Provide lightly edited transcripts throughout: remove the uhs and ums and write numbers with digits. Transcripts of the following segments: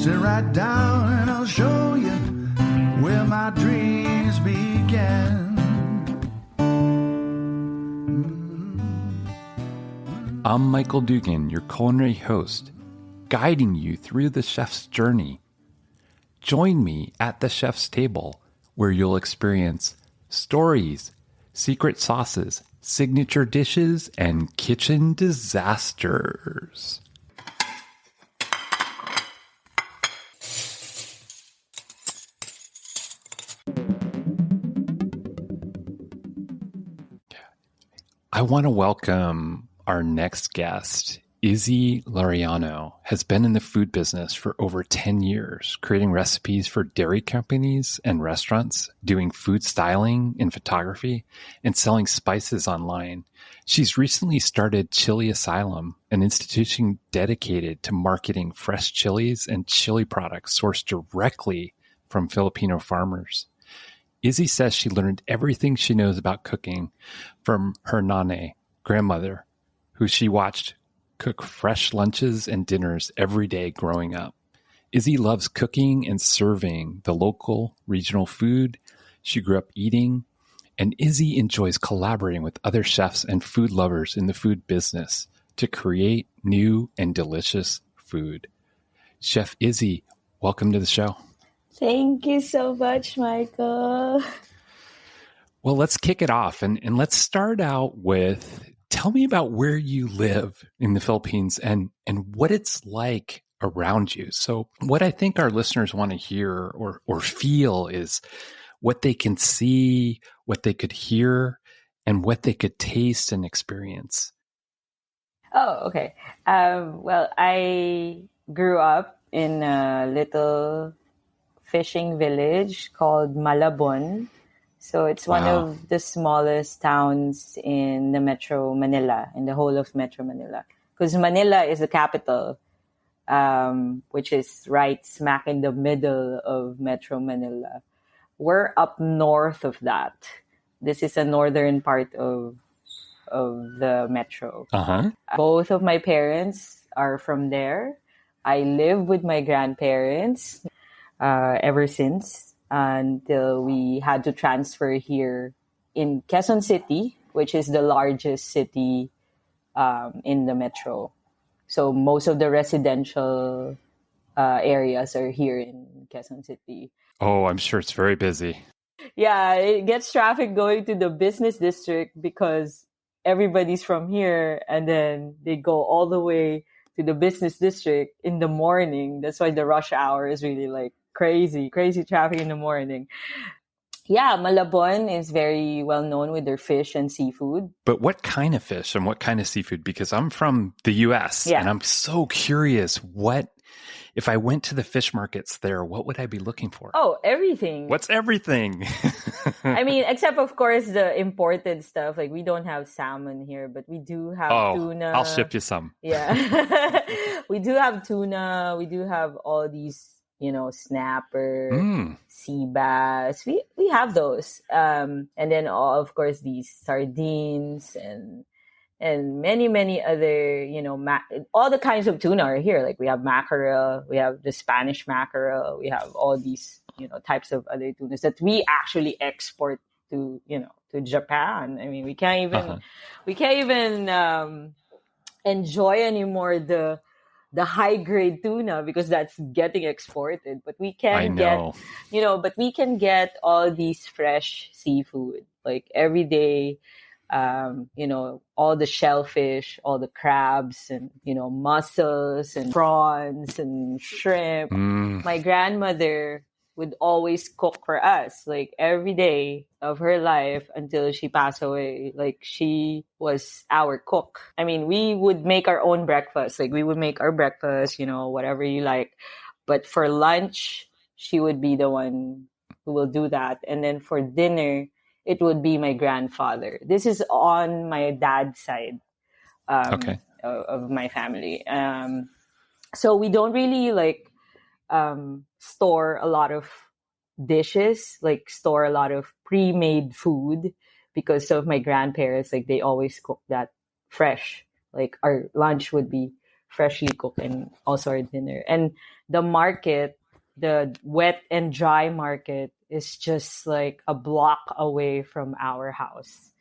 Sit right down and I'll show you where my dreams began. I'm Michael Dugan, your culinary host, guiding you through the chef's journey. Join me at the chef's table, where you'll experience stories, secret sauces, signature dishes, and kitchen disasters. I want to welcome our next guest. Isi Laureano has been in the food business for over 10 years, creating recipes for dairy companies and restaurants, doing food styling and photography, and selling spices online. She's recently started Chili Asylum, an institution dedicated to marketing fresh chilies and chili products sourced directly from Filipino farmers. Isi says she learned everything she knows about cooking from her Nanay, grandmother, who she watched cook fresh lunches and dinners every day growing up. Isi loves cooking and serving the local, regional food she grew up eating, and Isi enjoys collaborating with other chefs and food lovers in the food business to create new and delicious food. Chef Isi, welcome to the show. Thank you so much, Michael. Well, let's kick it off and let's start out with, tell me about where you live in the Philippines and what it's like around you. So what I think our listeners want to hear or feel is what they can see, what they could hear, and what they could taste and experience. Oh, okay. Well, I grew up in a little fishing village called Malabon. So it's one of the smallest towns in the Metro Manila, in the whole of Metro Manila. Because Manila is the capital, which is right smack in the middle of Metro Manila. We're up north of that. This is a northern part of the metro. Uh-huh. Both of my parents are from there. I live with my grandparents ever since, until we had to transfer here in Quezon City, which is the largest city in the metro. So most of the residential areas are here in Quezon City. Oh, I'm sure it's very busy. Yeah, it gets traffic going to the business district because everybody's from here, and then they go all the way to the business district in the morning. That's why the rush hour is really like crazy traffic in the morning. Yeah, Malabon is very well known with their fish and seafood. But what kind of fish and what kind of seafood? Because I'm from the U.S. and I'm so curious, if I went to the fish markets there, what would I be looking for? Oh, everything. What's everything? I mean, except of course the imported stuff. Like we don't have salmon here, but we do have tuna. I'll ship you some. Yeah. We do have tuna. We do have all these, snapper, sea bass. We have those. And then of course these sardines and many other, all the kinds of tuna are here. Like we have mackerel, we have the Spanish mackerel, we have all these, types of other tunas that we actually export to, to Japan. I mean, we can't even enjoy anymore the high grade tuna because that's getting exported. But we can get all these fresh seafood like every day. All the shellfish, all the crabs and, mussels and prawns and shrimp. My grandmother would always cook for us, like every day of her life until she passed away. Like she was our cook. I mean, we would make our own breakfast. Like we would make our breakfast, whatever you like. But for lunch, she would be the one who will do that. And then for dinner, it would be my grandfather. This is on my dad's side of my family. So we don't really store a lot of dishes, like store a lot of pre-made food because of my grandparents. Like they always cook that fresh. Like our lunch would be freshly cooked and also our dinner. And the market, the wet and dry market, is just like a block away from our house.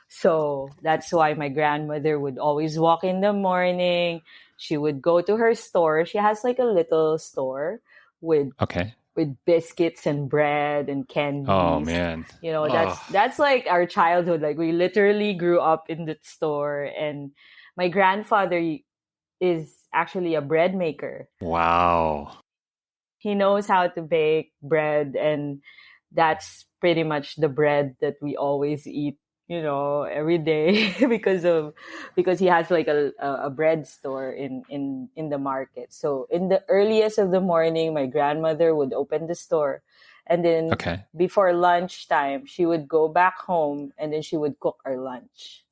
So that's why my grandmother would always walk in the morning. She would go to her store. She has like a little store with Okay. with biscuits and bread and candies. Oh man. You know, that's like our childhood. Like we literally grew up in that store. And my grandfather is actually a bread maker. Wow. He knows how to bake bread, and that's pretty much the bread that we always eat, you know, every day because he has like a bread store in the market. So in the earliest of the morning, my grandmother would open the store, and then before lunchtime, she would go back home, and then she would cook our lunch.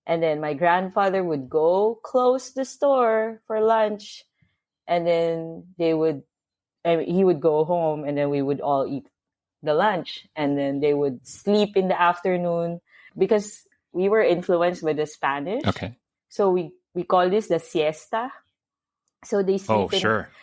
And then my grandfather would go close the store for lunch, and then he would go home, and then we would all eat the lunch, and then they would sleep in the afternoon because we were influenced by the Spanish. Okay. So we call this the siesta. So they sleep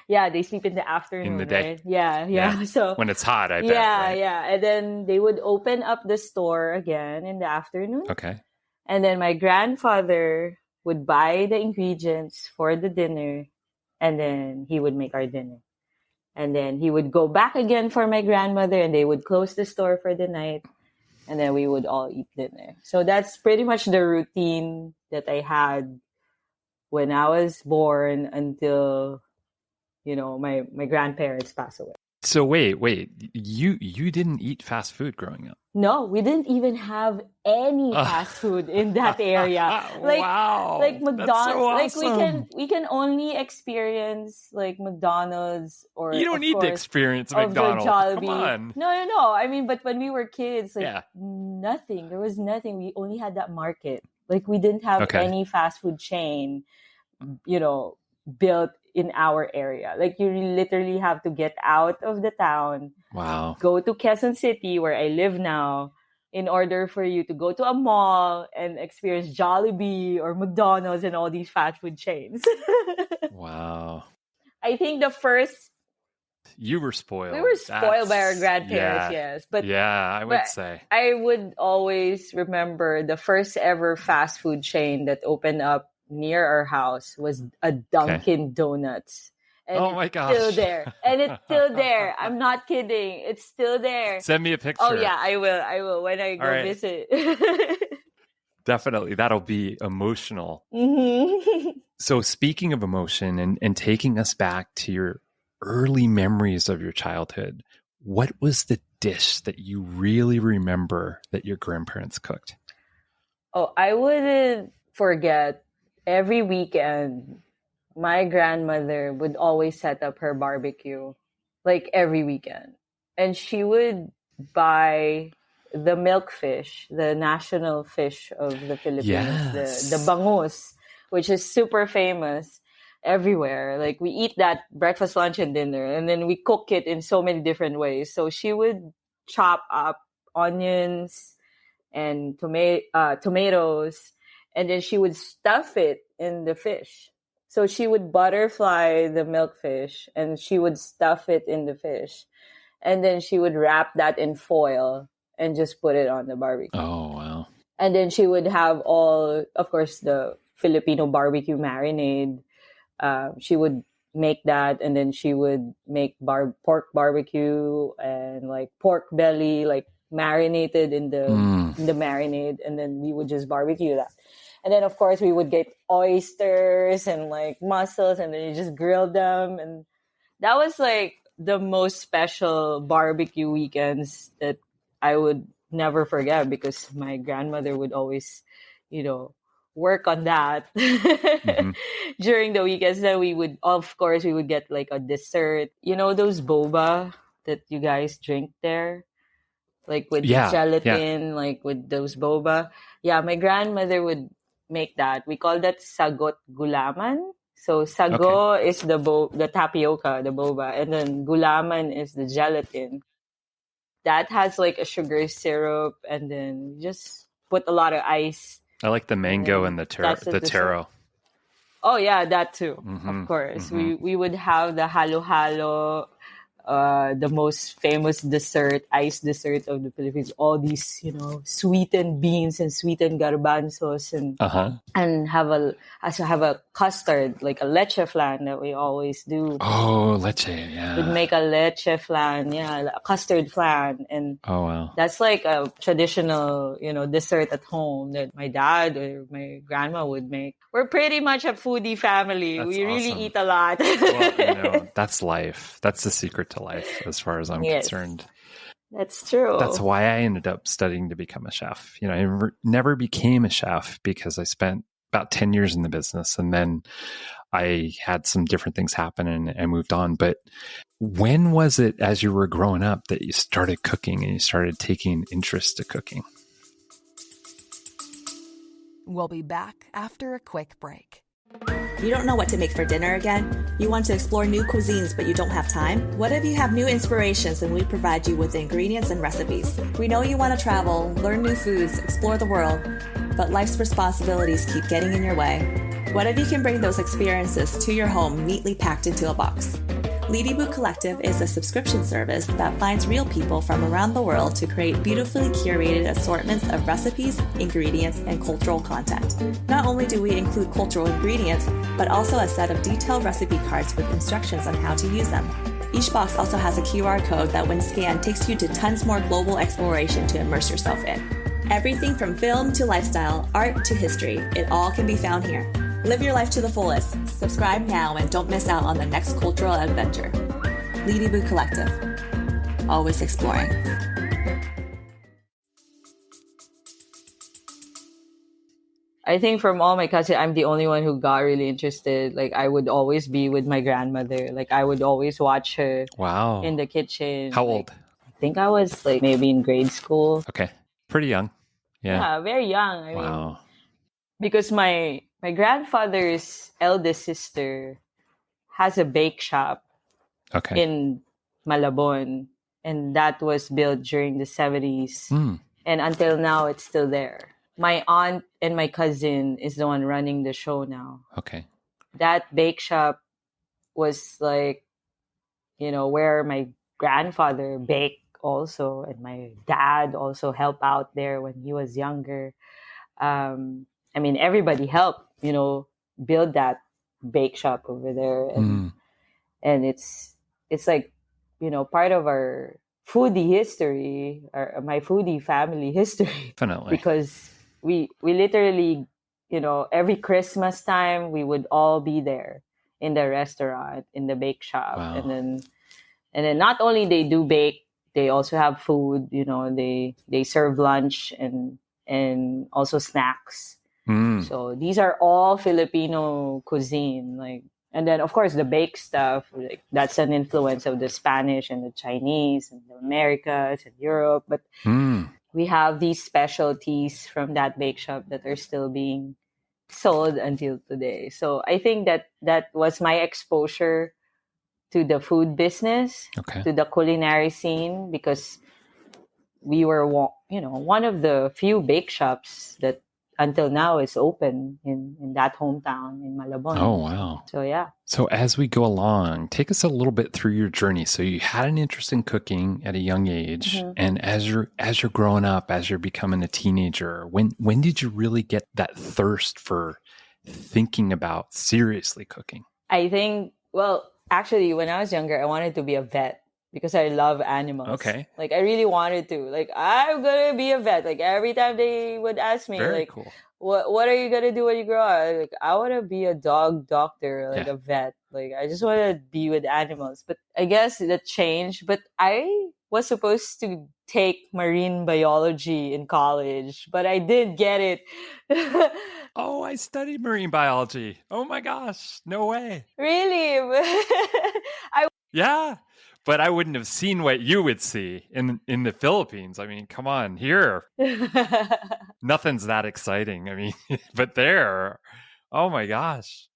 they sleep in the afternoon. In the day. Right? Yeah. So when it's hot, I bet. Yeah, right? yeah. And then they would open up the store again in the afternoon. Okay. And then my grandfather would buy the ingredients for the dinner, and then he would make our dinner. And then he would go back again for my grandmother, and they would close the store for the night. And then we would all eat dinner. So that's pretty much the routine that I had when I was born until, you know, my grandparents passed away. So wait, you didn't eat fast food growing up? No, we didn't even have any fast food in that area. Like McDonald's. That's so awesome. Like we can only experience like McDonald's, or you don't need to experience McDonald's. Come on. No. I mean, but when we were kids, like nothing. There was nothing. We only had that market. Like we didn't have any fast food chain, you know, built in our area. Like you literally have to get out of the town. Wow. Go to Quezon City, where I live now, in order for you to go to a mall and experience Jollibee or McDonald's and all these fast food chains. Wow. I think the first... You were spoiled. We were spoiled by our grandparents, yes. But I would say. I would always remember the first ever fast food chain that opened up near our house was a Dunkin' Donuts. And oh my gosh. It's still there. And it's still there. I'm not kidding. It's still there. Send me a picture. Oh yeah, I will when I go visit. Definitely. That'll be emotional. Mm-hmm. So speaking of emotion and taking us back to your early memories of your childhood, what was the dish that you really remember that your grandparents cooked? Oh, I wouldn't forget. Every weekend, my grandmother would always set up her barbecue, like every weekend. And she would buy the milkfish, the national fish of the Philippines, the bangus, which is super famous everywhere. Like we eat that breakfast, lunch, and dinner, and then we cook it in so many different ways. So she would chop up onions and tomatoes, and then she would stuff it in the fish. So she would butterfly the milkfish, and she would stuff it in the fish. And then she would wrap that in foil and just put it on the barbecue. Oh, wow. And then she would have all, of course, the Filipino barbecue marinade. She would make that, and then she would make pork barbecue and like pork belly, like marinated in the marinade, and then we would just barbecue that. And then of course we would get oysters and like mussels, and then you just grill them. And that was like the most special barbecue weekends that I would never forget, because my grandmother would always, you know, work on that during the weekends. Then we would get like a dessert. You know those boba that you guys drink there? Like with gelatin, like with those boba. Yeah, my grandmother would make that. We call that sagot gulaman. So sago is the tapioca, the boba, and then gulaman is the gelatin. That has like a sugar syrup, and then just put a lot of ice. I like the mango and the taro. Oh yeah, that too. Mm-hmm. Of course, Mm-hmm. we would have the halo halo, the most famous dessert, ice dessert of the Philippines. All these, sweetened beans and sweetened garbanzos, Uh-huh. and have a custard, like a leche flan that we always do. Oh, leche, We'd yeah. make a leche flan, yeah, a custard flan, and Oh, wow. that's like a traditional, dessert at home that my dad or my grandma would make. We're pretty much a foodie family. That's We really awesome. eat a lot. Well, that's life. That's the secret to life, as far as I'm Yes. concerned. That's true. That's why I ended up studying to become a chef. I never became a chef because I spent about 10 years in the business, and then I had some different things happen and I moved on. But when was it, as you were growing up, that you started cooking and you started taking interest to cooking? We'll be back after a quick break. You don't know what to make for dinner again? You want to explore new cuisines but you don't have time? What if you have new inspirations and we provide you with the ingredients and recipes? We know you want to travel, learn new foods, explore the world, but life's responsibilities keep getting in your way. What if you can bring those experiences to your home neatly packed into a box? Ladybug Collective is a subscription service that finds real people from around the world to create beautifully curated assortments of recipes, ingredients, and cultural content. Not only do we include cultural ingredients, but also a set of detailed recipe cards with instructions on how to use them. Each box also has a QR code that, when scanned, takes you to tons more global exploration to immerse yourself in. Everything from film to lifestyle, art to history, it all can be found here. Live your life to the fullest. Subscribe now and don't miss out on the next cultural adventure. Ladybug Collective. Always exploring. I think from all my cousins, I'm the only one who got really interested. Like, I would always be with my grandmother. Like, I would always watch her Wow. in the kitchen. How old? I think I was like maybe in grade school. Okay. Pretty young. Yeah. Very young. I mean, Wow. because my grandfather's eldest sister has a bake shop Okay. in Malabon, and that was built during the 70s. Mm. And until now, it's still there. My aunt and my cousin is the one running the show now. Okay. That bake shop was like, where my grandfather baked also, and my dad also helped out there when he was younger. I mean, everybody helped, build that bake shop over there. And it's like, part of our foodie history, or my foodie family history. Definitely. Because we literally, every Christmas time, we would all be there in the restaurant, in the bake shop. Wow. And then not only they do bake, they also have food, they serve lunch and also snacks. So these are all Filipino cuisine, like, and then of course the bake stuff, like, that's an influence of the Spanish and the Chinese and the Americas and Europe. But we have these specialties from that bake shop that are still being sold until today. So I think that was my exposure to the food business, to the culinary scene, because we were, one of the few bake shops that until now is open in that hometown in Malabon. Oh, wow. So, yeah. So as we go along, take us a little bit through your journey. So you had an interest in cooking at a young age. And as you're growing up, as you're becoming a teenager, when did you really get that thirst for thinking about seriously cooking? I think, actually, when I was younger, I wanted to be a vet because I love animals. Okay. Like, I really wanted to. Like, I'm going to be a vet. Like, every time they would ask me, Very like, cool. What are you going to do when you grow up? Like, I want to be a dog doctor, like a vet. Like, I just want to be with animals. But I guess that changed. But I was supposed to take marine biology in college, but I didn't get it. Oh, I studied marine biology. Oh my gosh. No way. Really? Yeah. But I wouldn't have seen what you would see in the Philippines. I mean, come on, here. Nothing's that exciting. I mean, but there, oh my gosh.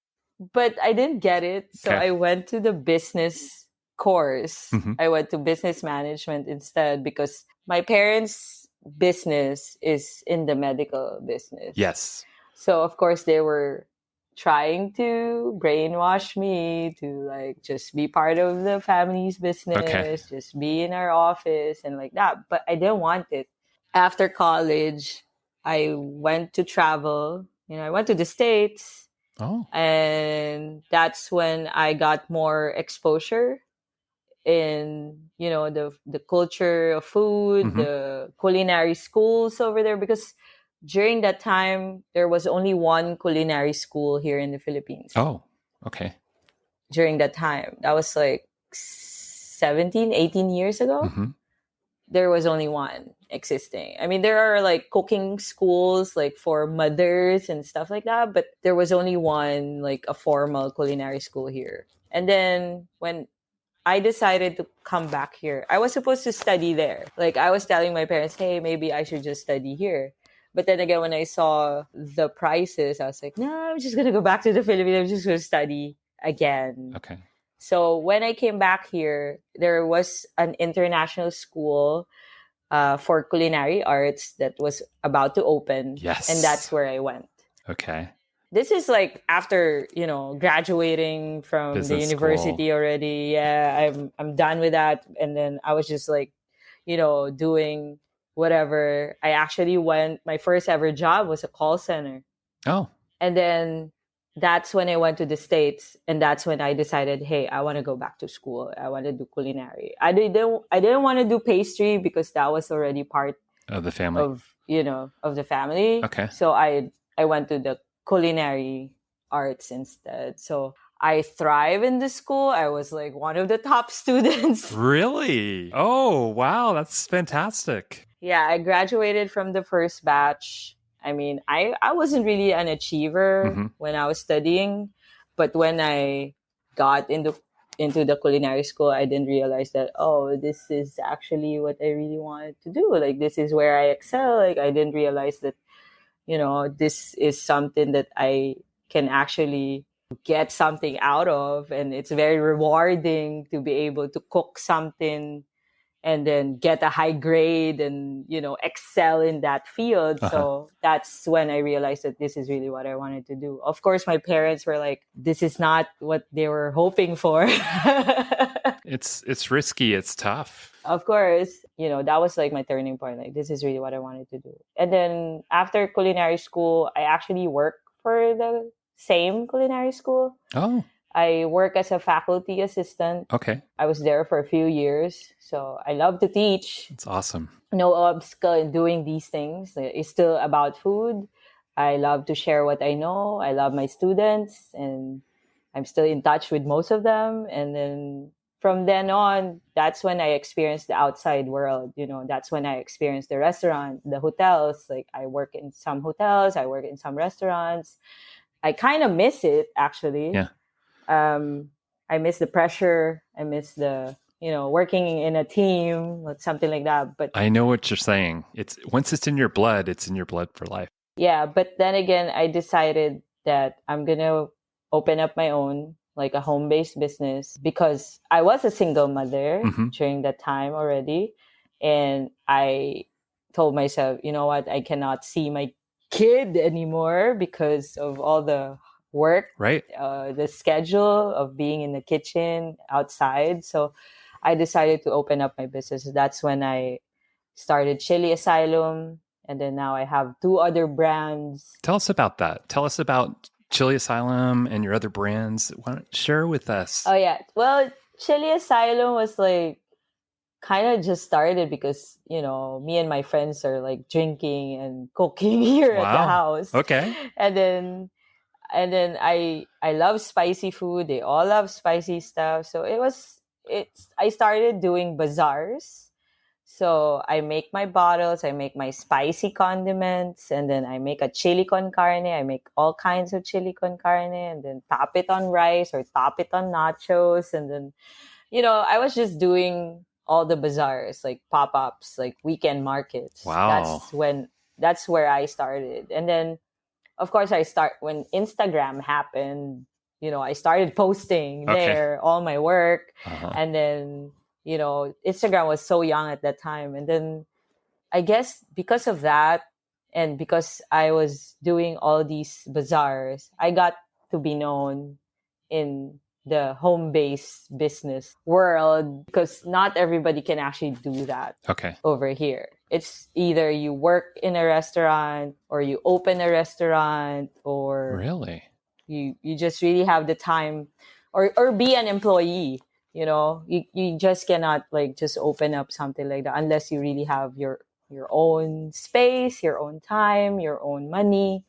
But I didn't get it. So I went to the business course. I went to business management instead because my parents' business is in the medical business. Yes. So, of course, they were trying to brainwash me to like just be part of the family's business, just be in our office and like that. But I didn't want it. After college, I went to travel. I went to the States. Oh. And that's when I got more exposure in, the culture of food, the culinary schools over there. Because during that time, there was only one culinary school here in the Philippines. Oh, okay. During that time. That was like 17, 18 years ago. There was only one existing. I mean, there are like cooking schools like for mothers and stuff like that, but there was only one, like a formal culinary school here. And then when I decided to come back here, I was supposed to study there. Like I was telling my parents, hey, maybe I should just study here. But then again, when I saw the prices, I was like, no, I'm just going to go back to the Philippines. I'm just going to study again. Okay. So when I came back here, there was an international school for culinary arts that was about to open. Yes. And that's where I went. Okay. This is like after, graduating from Business the university school. already. Yeah, I'm done with that. And then I was just like, doing whatever. I actually my first ever job was a call center. Oh. And then that's when I went to the States, and that's when I decided, hey, I want to go back to school. I want to do culinary. I didn't want to do pastry because that was already part Of the family. of the family. Okay. So I went to the culinary arts instead. So I thrive in the school. I was like one of the top students. Really? Oh, wow. That's fantastic. Yeah, I graduated from the first batch. I mean, I wasn't really an achiever when I was studying, but when I got into the culinary school, I didn't realize that, oh, this is actually what I really wanted to do. Like, this is where I excel. Like, I didn't realize that, this is something that I can actually get something out of. And it's very rewarding to be able to cook something and then get a high grade and, excel in that field. So that's when I realized that this is really what I wanted to do. Of course, my parents were like, this is not what they were hoping for. It's risky. It's tough. Of course, that was like my turning point. Like, this is really what I wanted to do. And then after culinary school, I actually worked for the same culinary school. Oh. I work as a faculty assistant. Okay. I was there for a few years. So I love to teach. It's awesome. No obstacle in doing these things. It's still about food. I love to share what I know. I love my students, and I'm still in touch with most of them. And then from then on, that's when I experienced the outside world. That's when I experienced the restaurant, the hotels. Like, I work in some hotels, I work in some restaurants. I kind of miss it, actually. Yeah. I miss the pressure. I miss the, working in a team, something like that. But I know what you're saying. Once it's in your blood for life. yeah. But then again, I decided that I'm going to open up my own, like a home-based business, because I was a single mother during that time already. And I told myself, you know what? I cannot see my kid anymore because of all the work, right? The schedule of being in the kitchen, outside. So I decided to open up my business. That's when I started Chili Asylum. And then now I have 2 other brands. Tell us about that. Tell us about Chili Asylum and your other brands. Why don't share with us? Oh, yeah. Well, Chili Asylum was like kind of just started because, me and my friends are like drinking and cooking here at the house. Okay. And then I love spicy food. They all love spicy stuff. So I started doing bazaars. So I make my bottles, I make my spicy condiments, and then I make a chili con carne. I make all kinds of chili con carne, and then top it on rice or top it on nachos. And then, I was just doing all the bazaars, like pop-ups, like weekend markets. Wow. That's where I started. And then, of course, when Instagram happened, I started posting there all my work. And then, Instagram was so young at that time. And then I guess because of that, and because I was doing all these bazaars, I got to be known in the home-based business world because not everybody can actually do that Okay. over here. It's either you work in a restaurant or you open a restaurant or Really? you just really have the time or be an employee. You just cannot like just open up something like that unless you really have your own space, your own time, your own money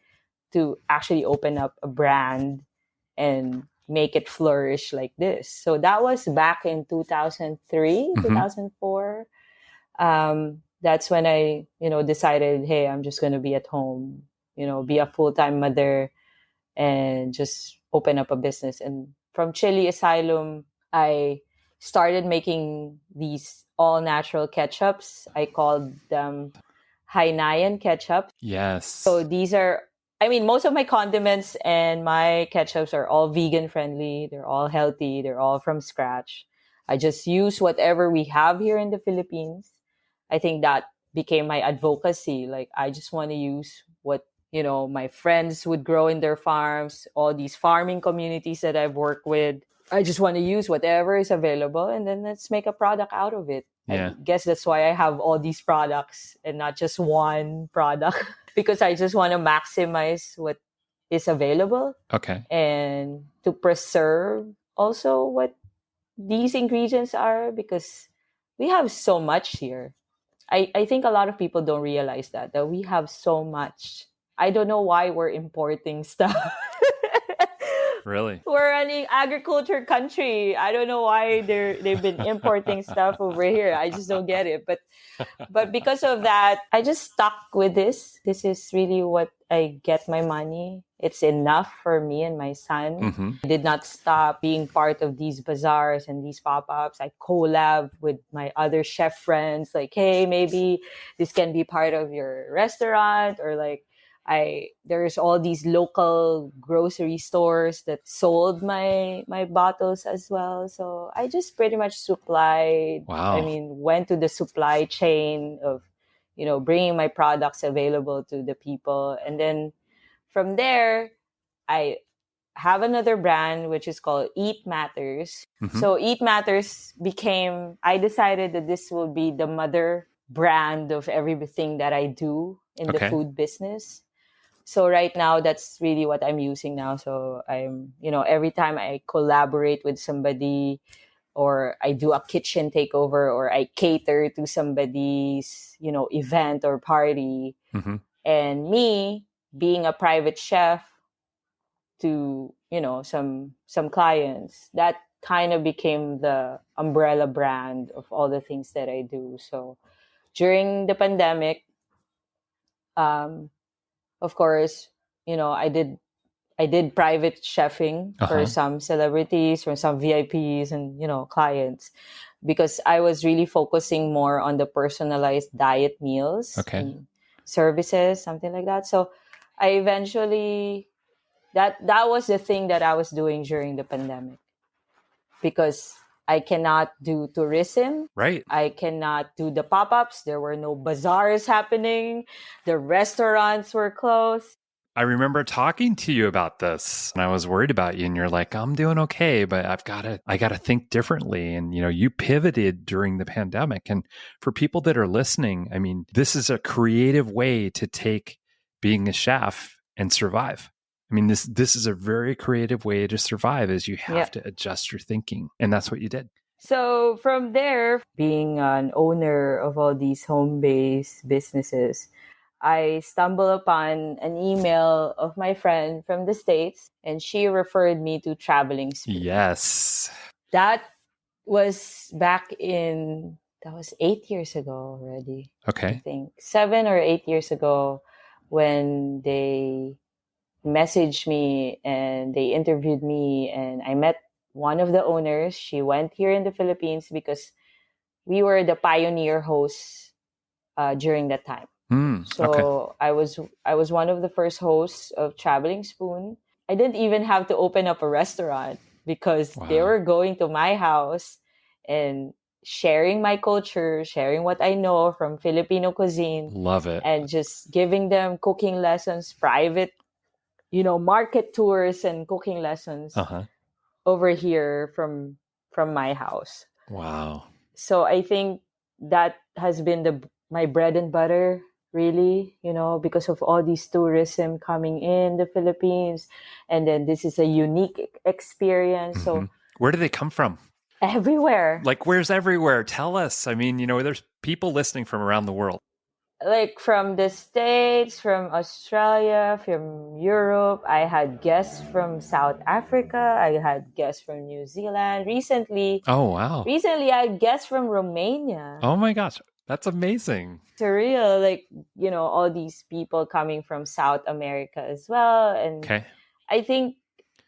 to actually open up a brand and make it flourish like this. So that was back in 2003, 2004. That's when I, decided, hey, I'm just going to be at home, be a full-time mother and just open up a business. And from Chili Asylum, I started making these all-natural ketchups. I called them Hainan ketchup. Yes. So these are, most of my condiments and my ketchups are all vegan friendly. They're all healthy. They're all from scratch. I just use whatever we have here in the Philippines. I think that became my advocacy. Like, I just want to use what, my friends would grow in their farms, all these farming communities that I've worked with. I just want to use whatever is available and then let's make a product out of it. Yeah. I guess that's why I have all these products and not just one product because I just want to maximize what is available. Okay. And to preserve also what these ingredients are because we have so much here. I think a lot of people don't realize that we have so much. I don't know why we're importing stuff. Really? We're an agriculture country. I don't know why they've been importing stuff over here. I just don't get it. But because of that, I just stuck with this. This is really what I get my money. It's enough for me and my son. I did not stop being part of these bazaars and these pop-ups. I collab with my other chef friends. Like, hey, maybe this can be part of your restaurant or like, there's all these local grocery stores that sold my bottles as well. So I just pretty much supplied. Wow. Went to the supply chain of, bringing my products available to the people. And then from there, I have another brand, which is called Eat Matters. So Eat Matters I decided that this will be the mother brand of everything that I do in the food business. So right now, that's really what I'm using now. So I'm, every time I collaborate with somebody or I do a kitchen takeover or I cater to somebody's, event or party. And me being a private chef to, some clients, that kind of became the umbrella brand of all the things that I do. So during the pandemic, of course, I did private chefing for some celebrities, for some VIPs and, clients because I was really focusing more on the personalized diet meals and services, something like that. So I eventually, that was the thing that I was doing during the pandemic because I cannot do tourism. Right. I cannot do the pop-ups. There were no bazaars happening. The restaurants were closed. I remember talking to you about this and I was worried about you and you're like, I'm doing okay, but I got to think differently. And, you pivoted during the pandemic. And for people that are listening, this is a creative way to take being a chef and survive. This is a very creative way to survive as you have to adjust your thinking. And that's what you did. So from there, being an owner of all these home-based businesses, I stumbled upon an email of my friend from the States and she referred me to Traveling Spoon. Yes. That was that was 8 years ago already. Okay. I think 7 or 8 years ago when they messaged me and they interviewed me and I met one of the owners. She went here in the Philippines because we were the pioneer hosts during that time. So I was one of the first hosts of Traveling Spoon. I didn't even have to open up a restaurant because they were going to my house and sharing my culture, sharing what I know from Filipino cuisine. Love it. And just giving them cooking lessons, private market tours and cooking lessons Uh-huh. over here from my house. Wow. So I think that has been my bread and butter, really, because of all these tourism coming in the Philippines, and then this is a unique experience. So Where do they come from? everywhere, Like, where's everywhere? Tell us. I mean, there's people listening from around the world. like from the States, from Australia, from Europe. I had guests from South Africa. I had guests from New Zealand. Recently, Oh, wow. I had guests from Romania. Oh my gosh. That's amazing. Surreal, like, all these people coming from South America as well. And Okay. I think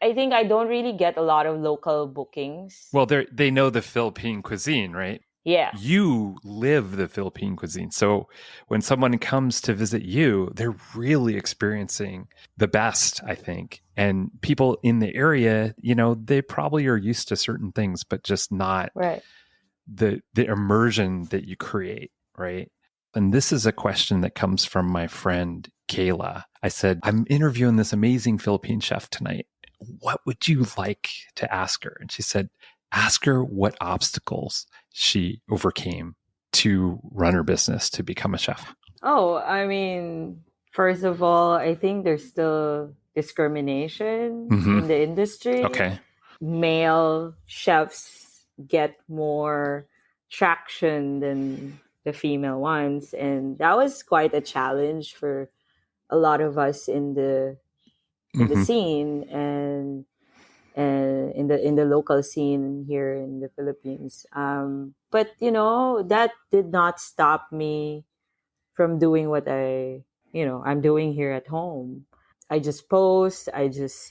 I don't really get a lot of local bookings. Well, they know the Philippine cuisine, right? Yeah. You live the Philippine cuisine. So when someone comes to visit you, they're really experiencing the best, I think. And people in the area, they probably are used to certain things, but just not Right. the immersion that you create, right? And this is a question that comes from my friend Kayla. I said, I'm interviewing this amazing Philippine chef tonight. What would you like to ask her? And she said, ask her what obstacles she overcame to run her business, to become a chef. Oh, I mean, first of all, I think there's still discrimination in the industry. Okay. Male chefs get more traction than the female ones, and that was quite a challenge for a lot of us in the scene and in the local scene here in the Philippines. But that did not stop me from doing what I'm doing here at home. I just post. I just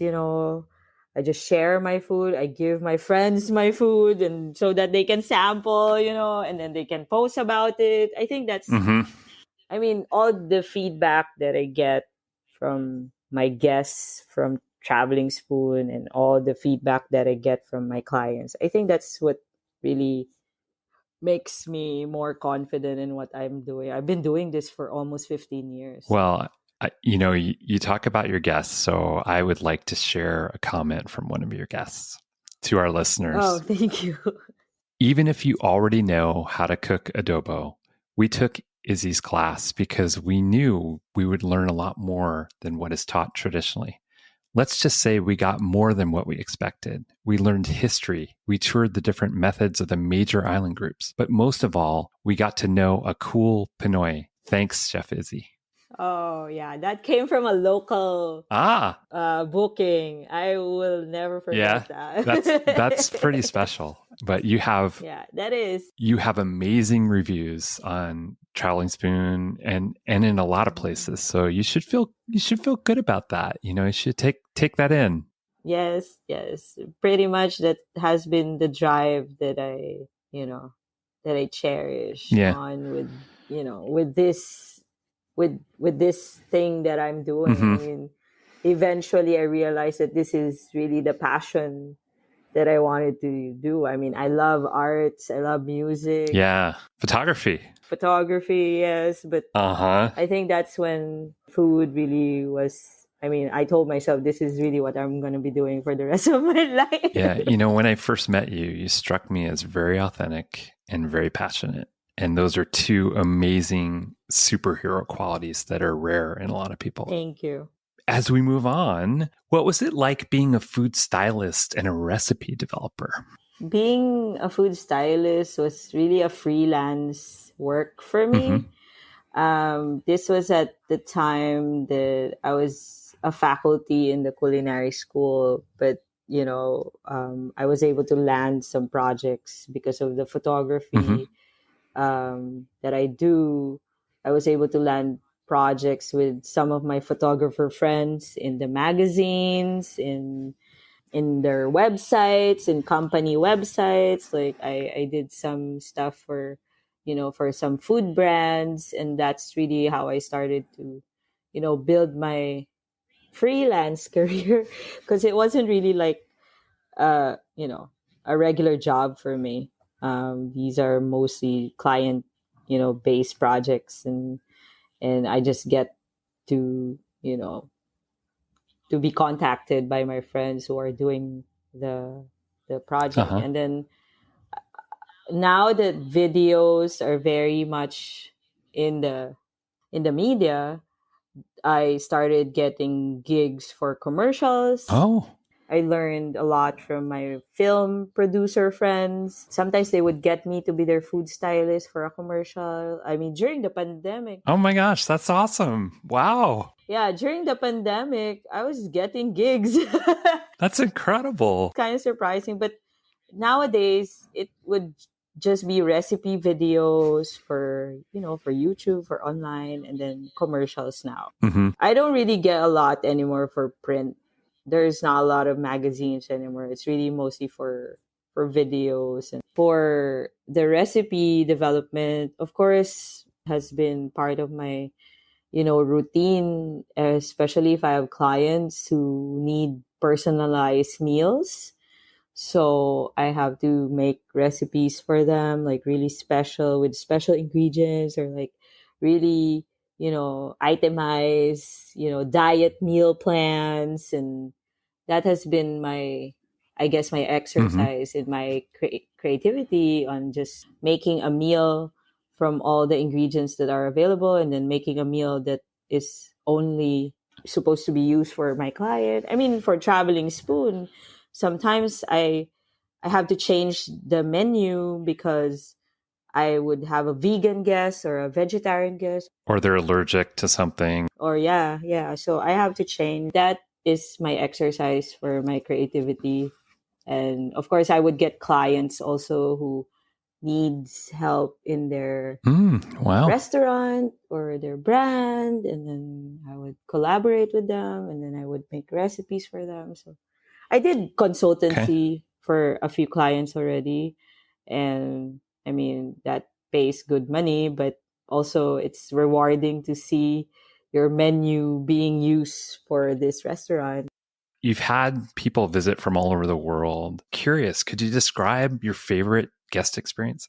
share my food. I give my friends my food, and so that they can sample, and then they can post about it. I think that's. I mean, all the feedback that I get from my guests, from Traveling Spoon, and all the feedback that I get from my clients, I think that's what really makes me more confident in what I'm doing. I've been doing this for almost 15 years. Well, you talk about your guests, so I would like to share a comment from one of your guests to our listeners. Oh, thank you. Even if you already know how to cook adobo, we took Isi's class because we knew we would learn a lot more than what is taught traditionally. Let's just say we got more than what we expected. We learned history. We toured the different methods of the major island groups. But most of all, we got to know a cool Pinoy. Thanks, Chef Isi. Oh, yeah. That came from a local booking. I will never forget that. That's pretty special. But you have that is. You have amazing reviews on Traveling Spoon and in a lot of places. So you should feel good about that. You should take that in. Yes. Pretty much that has been the drive that I cherish on with this thing that I'm doing. I mean, eventually I realized that this is really the passion that I wanted to do. I mean, I love arts. I love music. Yeah. Photography, yes. But I think that's when food really was. I mean, I told myself this is really what I'm going to be doing for the rest of my life. Yeah. When I first met you, you struck me as very authentic and very passionate. And those are two amazing superhero qualities that are rare in a lot of people. Thank you. As we move on, what was it like being a food stylist and a recipe developer? Being a food stylist was really a freelance work for me. This was at the time that I was a faculty in the culinary school, but I was able to land some projects because of the photography that I do. I was able to land projects with some of my photographer friends in the magazines, in their websites, in company websites. Like I did some stuff for some food brands, and that's really how I started to build my freelance career, because it wasn't really like a regular job for me. These are mostly client based projects, and I just get to to be contacted by my friends who are doing the project. Uh-huh. And then now that videos are very much in the media, I started getting gigs for commercials. Oh, I learned a lot from my film producer friends. Sometimes they would get me to be their food stylist for a commercial. I mean, during the pandemic. oh my gosh, that's awesome. Wow. Yeah, during the pandemic, I was getting gigs. That's incredible. Kind of surprising, but nowadays it would just be recipe videos for, for YouTube, for online, and then commercials now. Mm-hmm. I don't really get a lot anymore for print. There's not a lot of magazines anymore. It's really mostly for videos. And for the recipe development, of course, has been part of my routine, especially if I have clients who need personalized meals. So I have to make recipes for them, like really special with special ingredients, or like really, itemize, diet meal plans. And that has been I guess, my exercise in my creativity on just making a meal from all the ingredients that are available, and then making a meal that is only supposed to be used for my client. I mean, for Traveling Spoon, sometimes I have to change the menu because I would have a vegan guest or a vegetarian guest. Or they're allergic to something. Or yeah. So I have to change. That is my exercise for my creativity. And of course, I would get clients also who needs help in their Wow. restaurant or their brand, and then I would collaborate with them, and then I would make recipes for them. So I did consultancy for a few clients already, and I mean, that pays good money, but also it's rewarding to see your menu being used for this restaurant. You've had people visit from all over the world. Curious, could you describe your favorite guest experience?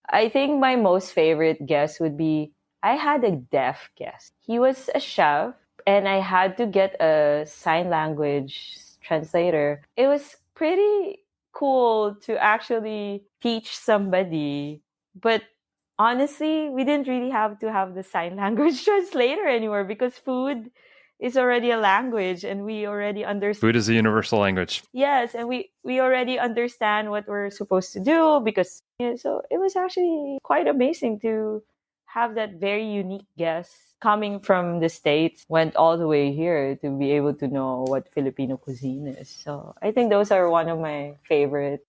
I think my most favorite guest would be, I had a deaf guest. He was a chef, and I had to get a sign language translator. It was pretty cool to actually teach somebody, but honestly, we didn't really have to have the sign language translator anymore, because food is already a language, and we already understand. Food is a universal language. Yes, and we already understand what we're supposed to do, because so it was actually quite amazing to have that very unique guest coming from the States, went all the way here to be able to know what Filipino cuisine is. So I think those are one of my favorite.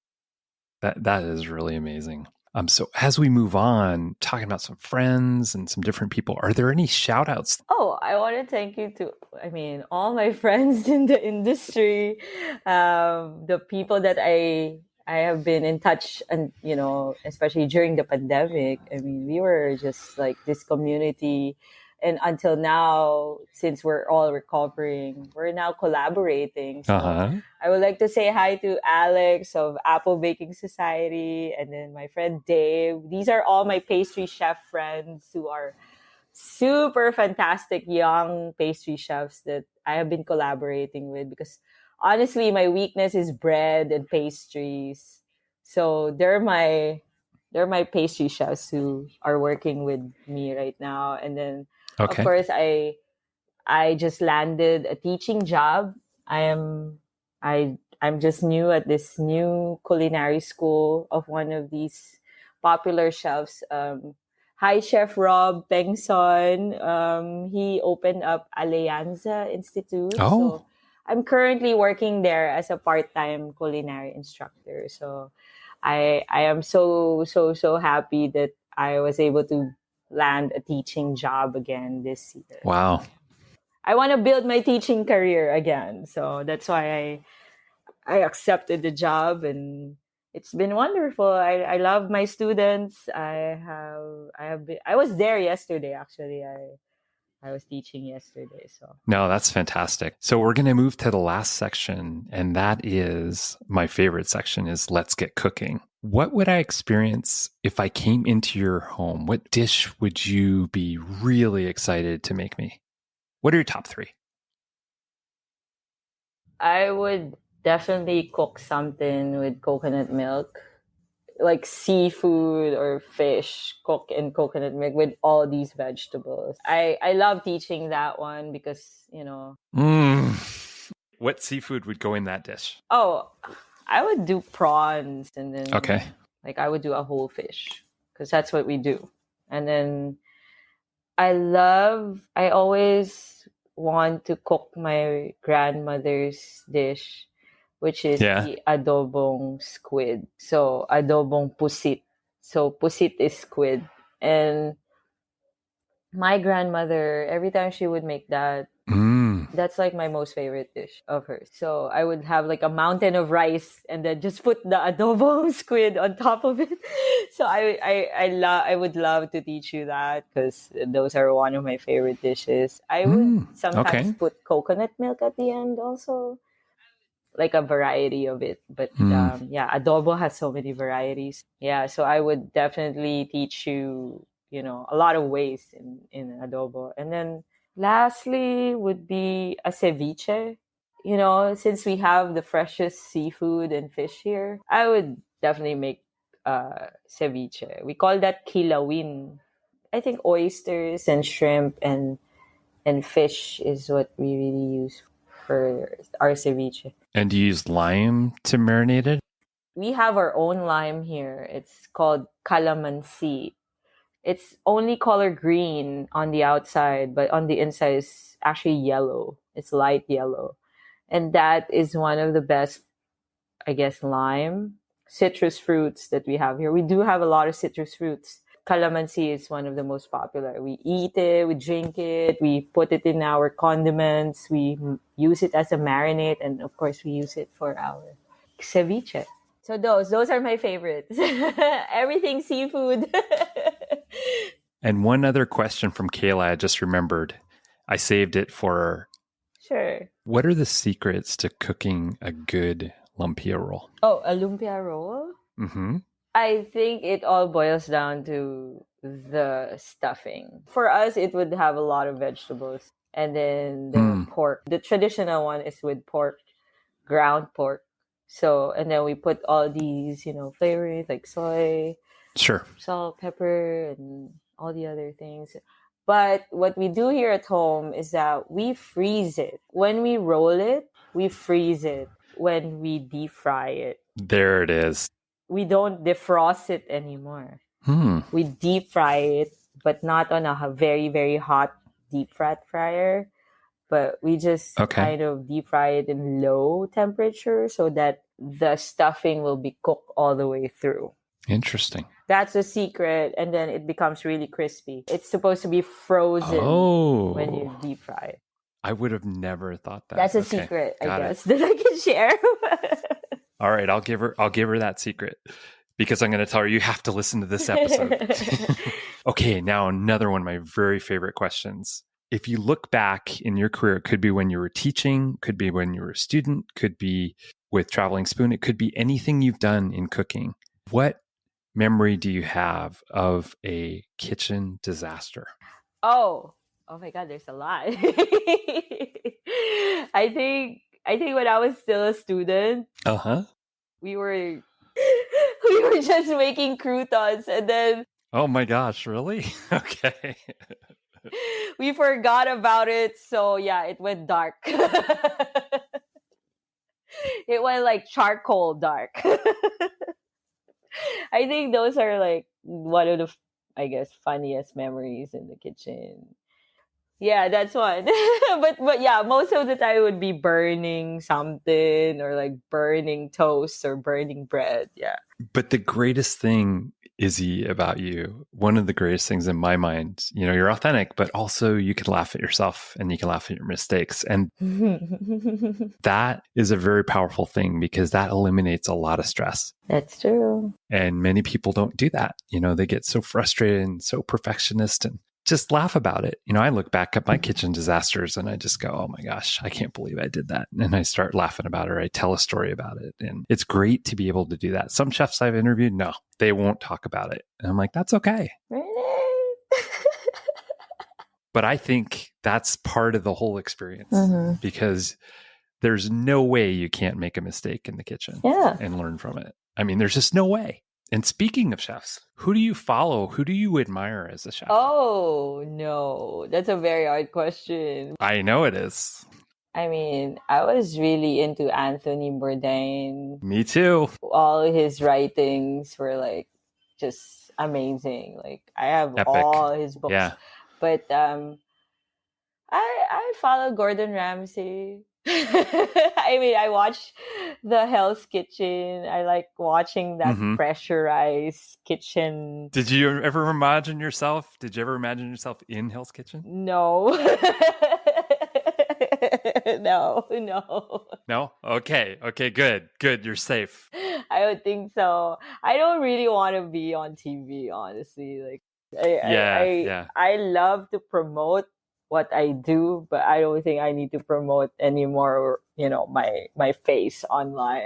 That is really amazing. So as we move on, talking about some friends and some different people, are there any shout outs? Oh, I want to thank you to, all my friends in the industry, the people that I have been in touch, and, especially during the pandemic. I mean, we were just like this community. And until now, since we're all recovering, we're now collaborating. So I would like to say hi to Alex of Apple Baking Society, and then my friend Dave. These are all my pastry chef friends who are super fantastic young pastry chefs that I have been collaborating with, because honestly, my weakness is bread and pastries. So they're my pastry chefs who are working with me right now. And then of course, I just landed a teaching job. I'm just new at this new culinary school of one of these popular chefs. Hi, Chef Rob Pengson. He opened up Alianza Institute. So I'm currently working there as a part-time culinary instructor. So I am so happy that I was able to land a teaching job again this year. Wow. I want to build my teaching career again. So that's why I accepted the job, and it's been wonderful. I love my students. I was there yesterday, actually. I was teaching yesterday. So no, that's fantastic. So we're going to move to the last section, and that is my favorite section, is Let's Get Cooking. What would I experience if I came into your home? What dish would you be really excited to make me? What are your top 3? I would definitely cook something with coconut milk, like seafood or fish, cook in coconut milk with all these vegetables. I love teaching that one because, What seafood would go in that dish? oh, I would do prawns and then Okay. like I would do a whole fish because that's what we do. And then I always want to cook my grandmother's dish, which is the adobong squid. So adobong pusit. So pusit is squid. And my grandmother, every time she would make that, that's like my most favorite dish of hers. So I would have like a mountain of rice and then just put the adobo squid on top of it. So I would love to teach you that because those are one of my favorite dishes. I would sometimes put coconut milk at the end also, like a variety of it. But adobo has so many varieties. Yeah, so I would definitely teach you, a lot of ways in adobo. And then lastly would be a ceviche. Since we have the freshest seafood and fish here, I would definitely make ceviche. We call that kilawin. I think oysters and shrimp and fish is what we really use for our ceviche. And do you use lime to marinate it? We have our own lime here. It's called calamansi. It's only color green on the outside, but on the inside is actually yellow. It's light yellow. And that is one of the best, I guess, lime citrus fruits that we have here. We do have a lot of citrus fruits. Calamansi is one of the most popular. We eat it, we drink it, we put it in our condiments, we use it as a marinade, and of course, we use it for our ceviche. So those are my favorites. Everything seafood. And one other question from Kayla, I just remembered. I saved it for her. Sure. What are the secrets to cooking a good lumpia roll? Oh, a lumpia roll? Mm-hmm. I think it all boils down to the stuffing. For us, it would have a lot of vegetables. And then the pork. The traditional one is with pork, ground pork. So, and then we put all these, flavors like soy, salt, pepper, and all the other things. But what we do here at home is that we freeze it. When we roll it, we freeze it. When we deep fry it. There it is. We don't defrost it anymore. We deep fry it, but not on a very, very hot deep fat fryer. But we just kind of deep fry it in low temperature so that the stuffing will be cooked all the way through. Interesting. That's a secret. And then it becomes really crispy. It's supposed to be frozen when you deep fry it. I would have never thought that. That's a secret, I guess, that I can share. All right, I'll give her that secret because I'm going to tell her you have to listen to this episode. Okay, now another one of my very favorite questions. If you look back in your career, it could be when you were teaching, could be when you were a student, could be with Traveling Spoon, it could be anything you've done in cooking. What memory do you have of a kitchen disaster? Oh my God, there's a lot. I think when I was still a student, we were just making croutons and then oh my gosh, really? Okay. We forgot about it, so yeah, it went dark. It went like charcoal dark. I think those are like one of the, I guess, funniest memories in the kitchen. Yeah, that's one. but yeah, most of the time it would be burning something or like burning toast or burning bread. Yeah. But the greatest thing, Izzy, about you, one of the greatest things in my mind, you're authentic, but also you can laugh at yourself and you can laugh at your mistakes. And that is a very powerful thing because that eliminates a lot of stress. That's true. And many people don't do that. They get so frustrated and so perfectionist and just laugh about it. I look back at my kitchen disasters and I just go, oh my gosh, I can't believe I did that. And I start laughing about it. Or I tell a story about it. And it's great to be able to do that. Some chefs I've interviewed, no, they won't talk about it. And I'm like, that's okay. Really? But I think that's part of the whole experience because there's no way you can't make a mistake in the kitchen and learn from it. I mean, there's just no way. And speaking of chefs, who do you follow? Who do you admire as a chef? Oh, no. That's a very hard question. I know it is. I mean, I was really into Anthony Bourdain. Me too. All his writings were like just amazing. Like I have Epic. all his books. Yeah. But I follow Gordon Ramsay. I mean, I watch the Hell's Kitchen. I like watching that pressurized kitchen. Did you ever imagine yourself? In Hell's Kitchen? No. No. No? Okay, good. You're safe. I don't think so. I don't really want to be on TV, honestly. Like, I love to promote what I do, but I don't think I need to promote anymore. My face online.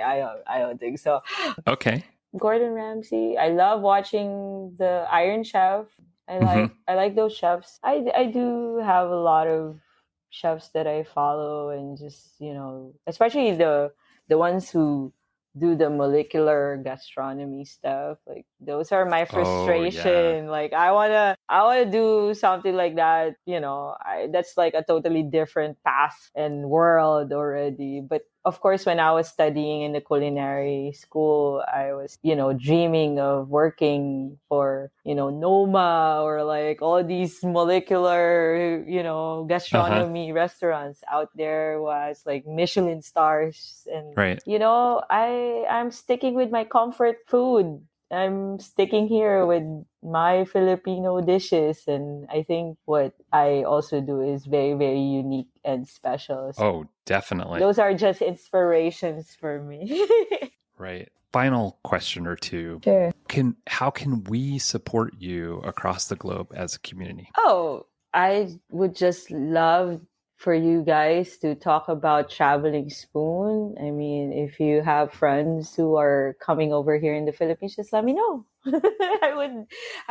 I don't think so. Okay. Gordon Ramsay. I love watching the Iron Chef. I like those chefs. I do have a lot of chefs that I follow, and just especially the ones who do the molecular gastronomy stuff. Like those are my frustration. Like I wanna do something like that. That's like a totally different path and world already. But of course, when I was studying in the culinary school, I was, dreaming of working for, Noma or like all these molecular, gastronomy restaurants out there. Was like Michelin stars. And, right. I'm sticking with my comfort food. I'm sticking here with my Filipino dishes. And I think what I also do is very, very unique and special. So oh, definitely. those are just inspirations for me. Right. Final question or two. Sure. How can we support you across the globe as a community? Oh, I would just love for you guys to talk about Traveling Spoon. I mean, if you have friends who are coming over here in the Philippines, just let me know. I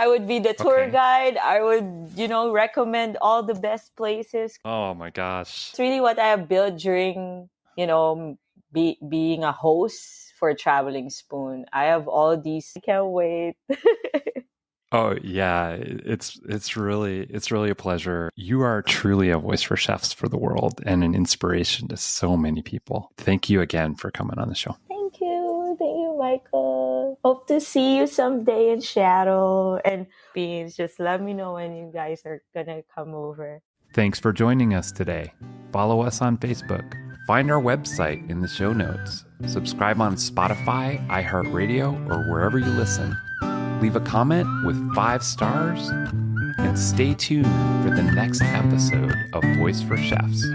would be the tour guide. I would, recommend all the best places. Oh my gosh. It's really what I have built during, being a host for Traveling Spoon. I have all these. I can't wait. Oh yeah, it's really a pleasure. You are truly a voice for chefs for the world and an inspiration to so many people. Thank you again for coming on the show. Thank you, Michael. Hope to see you someday in Seattle. And Beans, just let me know when you guys are gonna come over. Thanks for joining us today. Follow us on Facebook. Find our website in the show notes. Subscribe on Spotify, iHeartRadio, or wherever you listen. Leave a comment with 5 stars, and stay tuned for the next episode of Voice for Chefs.